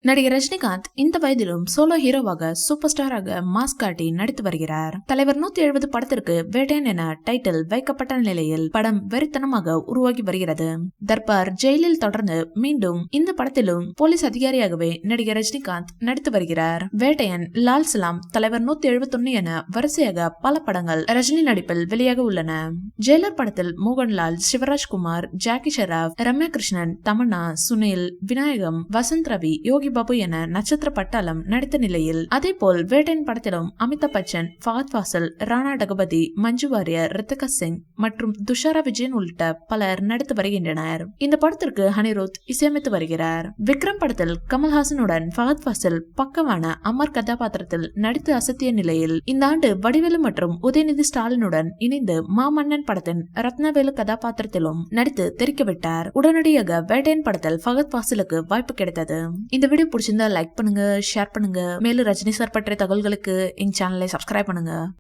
நடிகர் ரஜினிகாந்த் இந்த வயதிலும் சோலோ ஹீரோவாக சூப்பர் ஸ்டாராக மாஸ்க் காட்டி நடித்து வருகிறார். தலைவர் 170 படத்திற்கு வேட்டையன் என டைட்டில் வைக்கப்பட்ட நிலையில் படம் வெறித்தனமாக உருவாகி வருகிறது. தர்பார், ஜெயிலில் தொடர்ந்து மீண்டும் இந்த படத்திலும் போலீஸ் அதிகாரியாகவே நடிகர் ரஜினிகாந்த் நடித்து வருகிறார். வேட்டையன், லால் சலாம், தலைவர் 171 என வரிசையாக பல படங்கள் ரஜினி நடிப்பில் வெளியாக உள்ளன. ஜெயிலர் படத்தில் மோகன்லால், சிவராஜ்குமார், ஜாக்கி ஷெராப், ரம்யா கிருஷ்ணன், தமன்னா, சுனில், விநாயகம், வசந்த் ரவி, யோகி பாபு என நட்சத்திர பட்டாளம் நடித்த நிலையில் அதேபோல் வேட்டையன் படத்திலும் அமிதாப் பச்சன், ஃபஹத் ஃபாசில், ராணா டகபதி, மஞ்சு வாரியர், ரித்திகா சிங் மற்றும் துஷாரா விஜயன் உள்ளிட்ட பலர் நடித்து வருகின்றனர். இந்த படத்திற்கு அனிருத் இசையமைத்து வருகிறார். விக்ரம் படத்தில் கமல்ஹாசனுடன் ஃபஹத் ஃபாசில் பக்கமான அமர் கதாபாத்திரத்தில் நடித்து அசத்திய நிலையில் இந்த ஆண்டு வடிவேலு மற்றும் உதயநிதி ஸ்டாலினுடன் இணைந்து மாமன்னன் படத்தின் ரத்னவேலு கதாபாத்திரத்திலும் நடித்து தெரிவிக்கவிட்டார். உடனடியாக வேட்டையன் படத்தில் ஃபஹத் ஃபாசிலுக்கு வாய்ப்பு கிடைத்தது. இந்த வீடியோ பிடிச்சிருந்தா லைக் பண்ணுங்க, ஷேர் பண்ணுங்க. மேலும் ரஜினி சார் பற்றிய தகவல்களுக்கு எங்க சேனலை சப்ஸ்கிரைப் பண்ணுங்க.